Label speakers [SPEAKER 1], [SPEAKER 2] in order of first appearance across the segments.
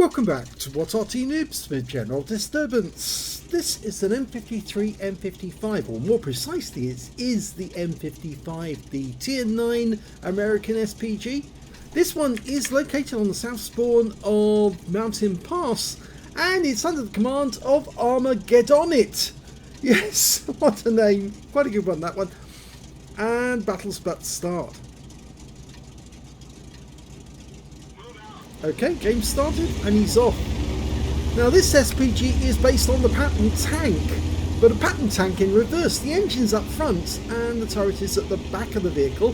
[SPEAKER 1] Welcome back to What Arty Noobs with General Disturbance. This is an M53 M55, or more precisely it is the M55, the Tier 9 American SPG. This one is located on the south spawn of Mountain Pass, and it's under the command of Armageddonit. Yes, what a name, quite a good one that one. And battle's about to start. Okay, game started and he's off. Now this SPG is based on the pattern tank, but a pattern tank in reverse. The engine's up front and the turret is at the back of the vehicle,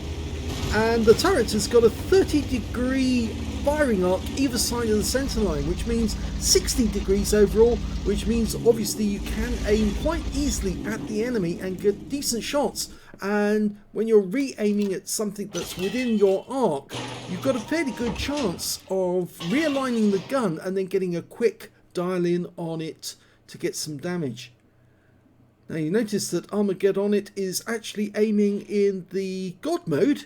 [SPEAKER 1] and the turret has got a 30-degree firing arc either side of the centre line, which means 60 degrees overall, which means obviously you can aim quite easily at the enemy and get decent shots. And when you're re-aiming at something that's within your arc, you've got a fairly good chance of realigning the gun and then getting a quick dial in on it to get some damage. Now you notice that Armageddonit is actually aiming in the God mode,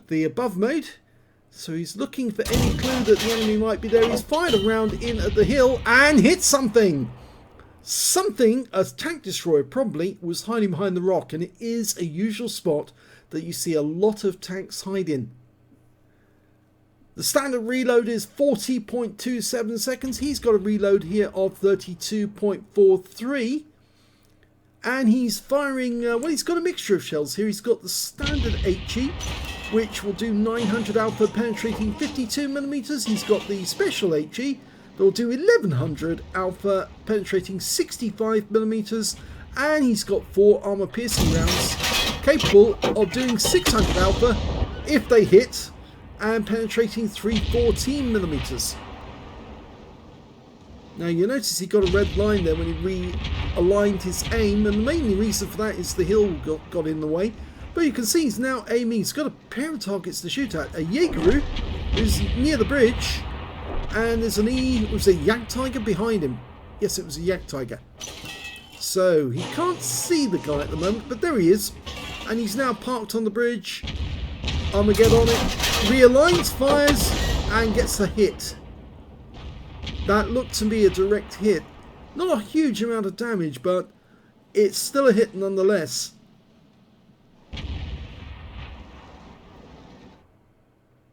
[SPEAKER 1] the above mode, so he's looking for any clue that the enemy might be there. He's fired a round in at the hill and hit something! Something, a tank destroyer probably, was hiding behind the rock, and it is a usual spot that you see a lot of tanks hide in. The standard reload is 40.27 seconds. He's got a reload here of 32.43. And he's firing, well, he's got a mixture of shells here. He's got the standard HE, which will do 900 alpha penetrating 52mm. He's got the special HE, that will do 1100 alpha penetrating 65mm. And he's got 4 armor piercing rounds, capable of doing 600 alpha if they hit, and penetrating 314mm. Now you notice he got a red line there when he realigned his aim, and the main reason for that is the hill got in the way. But you can see he's now aiming, he's got a pair of targets to shoot at. A Jaeger who's near the bridge, and there's it was a Yak Tiger behind him. Yes, it was a Yak Tiger. So he can't see the guy at the moment, but there he is. And he's now parked on the bridge. Armageddonit realigns, fires, and gets a hit. That looked to be a direct hit. Not a huge amount of damage, but it's still a hit nonetheless.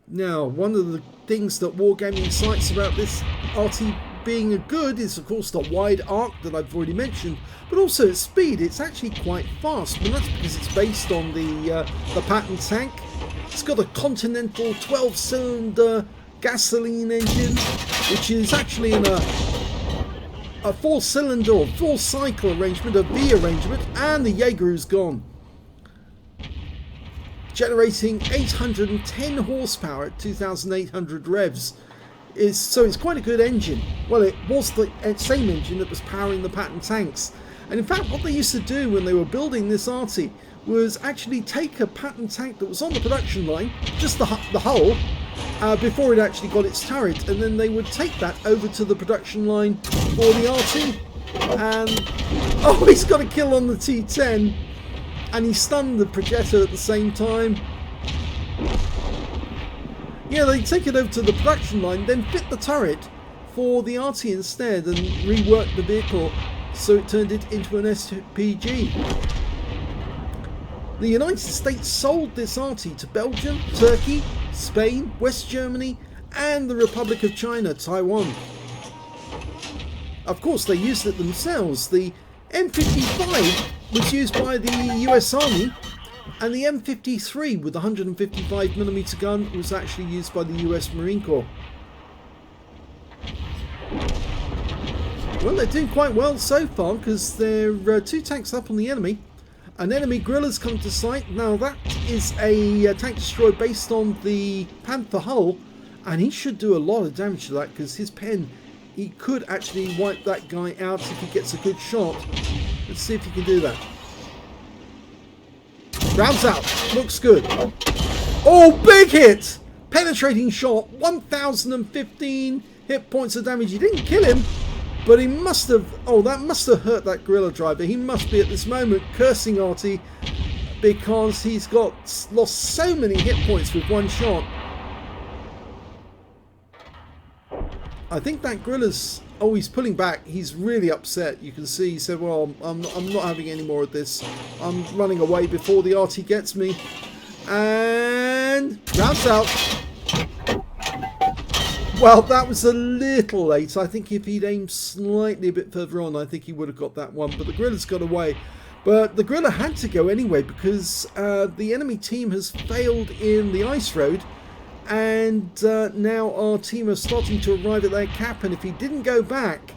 [SPEAKER 1] Now, one of the things that Wargaming cites about this Arty being a good is, of course, the wide arc that I've already mentioned, but also its speed. It's actually quite fast, and that's because it's based on the pattern tank. It's got a Continental 12-cylinder gasoline engine, which is actually in a 4-cylinder or 4-cycle arrangement, a V arrangement, and the Jaeger is gone, generating 810 horsepower at 2,800 revs. So it's quite a good engine. Well, it was the same engine that was powering the pattern tanks. And in fact, what they used to do when they were building this Arty was actually take a pattern tank that was on the production line, just the hull, before it actually got its turret, and then they would take that over to the production line for the Arty. And oh, he's got a kill on the T10, and he stunned the projector at the same time. Yeah, they take it over to the production line, then fit the turret for the Arty instead, and rework the vehicle so it turned it into an SPG. The United States sold this Arty to Belgium, Turkey, Spain, West Germany, and the Republic of China, Taiwan. Of course, they used it themselves. The M55 was used by the US Army, and the M53 with the 155mm gun was actually used by the US Marine Corps. Well, they're doing quite well so far, because there are 2 tanks up on the enemy. An enemy guerrilla's come to sight. Now that is a tank destroyer based on the Panther hull, and he should do a lot of damage to that, because his pen, he could actually wipe that guy out if he gets a good shot. Let's see if he can do that. Rounds out. Looks good. Oh, big hit! Penetrating shot. 1,015 hit points of damage. He didn't kill him, but he must have... Oh, that must have hurt that guerrilla driver. He must be at this moment cursing Arty, because he's lost so many hit points with one shot. I think that Gorilla's... Oh, he's pulling back. He's really upset. You can see he said, well, I'm not having any more of this. I'm running away before the Arty gets me. And... rounds out. Well, that was a little late. I think if he'd aimed slightly a bit further on, I think he would have got that one. But the Gorilla's got away. But the Gorilla had to go anyway because the enemy team has failed in the ice road. And now our team are starting to arrive at their cap, and if he didn't go back,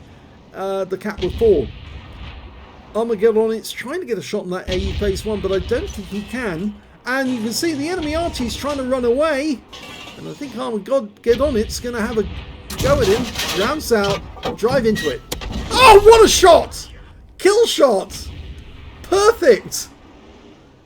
[SPEAKER 1] the cap would fall. Armageddonit's trying to get a shot on that AE phase 1, but I don't think he can. And you can see the enemy Arty's trying to run away, and I think Armageddonit's going to have a go at him. Rounds out, drive into it. Oh, what a shot! Kill shot! Perfect!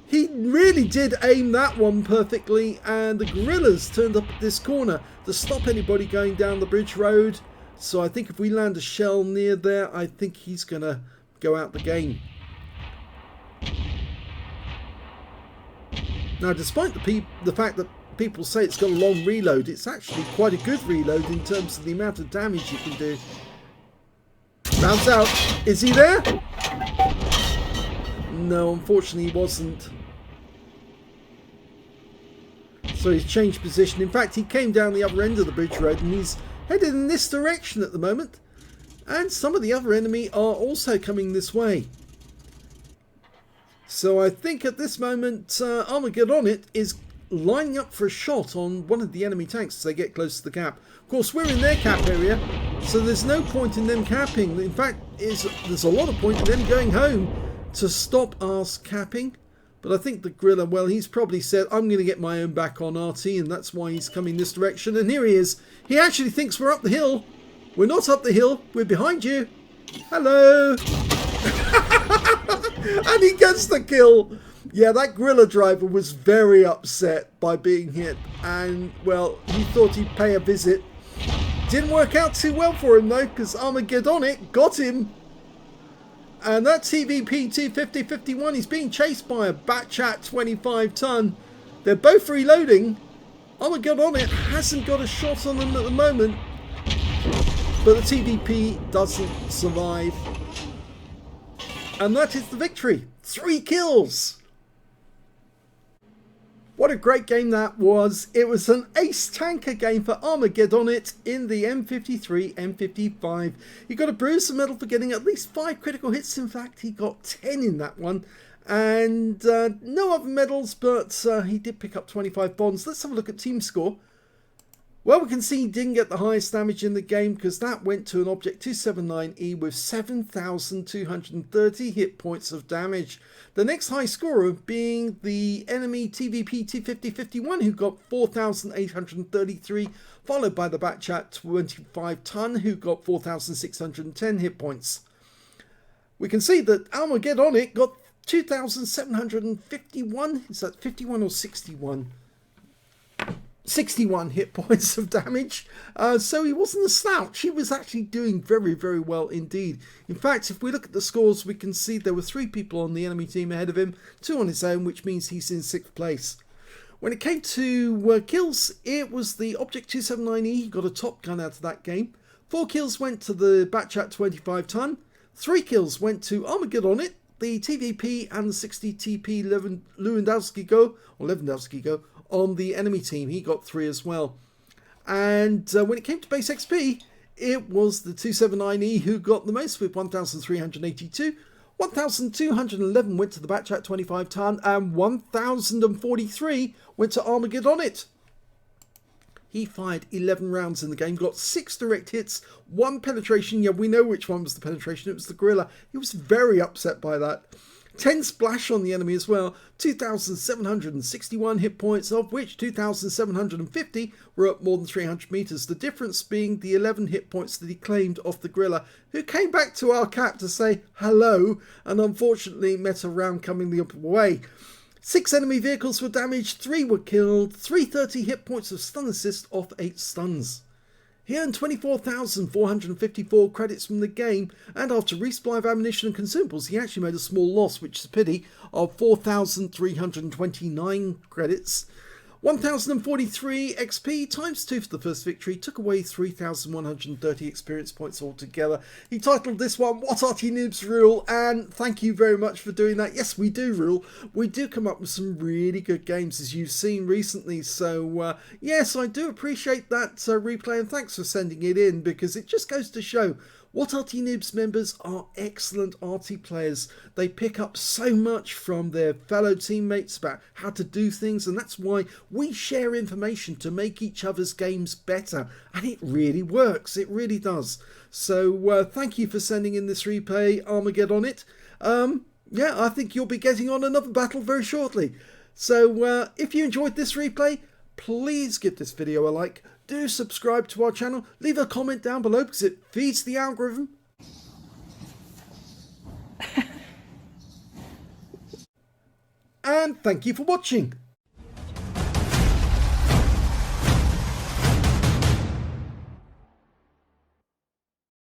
[SPEAKER 1] He really did aim that one perfectly, and the Gorillas turned up at this corner to stop anybody going down the bridge road. So I think if we land a shell near there, I think he's going to go out the game. Now, despite the fact that people say it's got a long reload, it's actually quite a good reload in terms of the amount of damage you can do. Bounce out. Is he there? No, unfortunately he wasn't. So he's changed position. In fact, he came down the other end of the bridge road and he's headed in this direction at the moment. And some of the other enemy are also coming this way. So I think at this moment, Armageddonit is lining up for a shot on one of the enemy tanks as they get close to the cap. Of course, we're in their cap area, so there's no point in them capping. In fact, there's a lot of point in them going home to stop us capping. But I think the Gorilla, well, he's probably said, I'm going to get my own back on Arty, and that's why he's coming this direction. And here he is. He actually thinks we're up the hill. We're not up the hill. We're behind you. Hello. And he gets the kill. Yeah, that Gorilla driver was very upset by being hit. And, well, he thought he'd pay a visit. Didn't work out too well for him, though, because Armageddonit got him. And that TVP 250-51 is being chased by a Batchat 25 ton. They're both reloading. Armageddonit hasn't got a shot on them at the moment. But the TVP doesn't survive. And that is the victory. 3 kills. What a great game that was. It was an ace tanker game for Armageddonit in the M53, M55. He got a Bruiser medal for getting at least 5 critical hits. In fact, he got 10 in that one. And no other medals, but he did pick up 25 bonds. Let's have a look at team score. Well, we can see he didn't get the highest damage in the game because that went to an Object 279E with 7,230 hit points of damage. The next high scorer being the enemy TVP 250-51 who got 4,833, followed by the Batchat 25 ton who got 4,610 hit points. We can see that Armageddonit got 2,751, is that 51 or 61? 61 hit points of damage, so he wasn't a slouch. He was actually doing very, very well indeed. In fact, if we look at the scores, we can see there were 3 people on the enemy team ahead of him, 2 on his own, which means he's in 6th place. When it came to kills, it was the Object 279E. He got a top gun out of that game. 4 kills went to the Batchat 25 ton. 3 kills went to Armageddonit, the TVP, and the 60 TP Lewandowski go on the enemy team. He got 3 as well. And when it came to base XP, it was the 279E who got the most with 1,382. 1,211 went to the Batchat 25 ton and 1,043 went to Armageddonit. He fired 11 rounds in the game, got 6 direct hits, 1 penetration. Yeah, we know which one was the penetration. It was the Gorilla. He was very upset by that. 10 splash on the enemy as well, 2,761 hit points, of which 2,750 were up more than 300 meters. The difference being the 11 hit points that he claimed off the Gorilla, who came back to our cap to say hello, and unfortunately met a round coming the other way. 6 enemy vehicles were damaged, 3 were killed, 330 hit points of stun assist off 8 stuns. He earned 24,454 credits from the game, and after resupply of ammunition and consumables, he actually made a small loss, which is a pity, of 4,329 credits. 1043 XP times 2 for the first victory, took away 3,130 experience points altogether. He titled this one, What Arty Noobs Rule, and thank you very much for doing that. Yes, we do rule. We do come up with some really good games, as you've seen recently, so yes, I do appreciate that replay, and thanks for sending it in, because it just goes to show What Arty Noobs members are excellent Arty players. They pick up so much from their fellow teammates about how to do things, and that's why we share information to make each other's games better, and it really works. It really does. So thank you for sending in this replay, Armageddonit. Yeah, I think you'll be getting on another battle very shortly. So if you enjoyed this replay, please give this video a like. Do subscribe to our channel, leave a comment down below because it feeds the algorithm. And thank you for watching.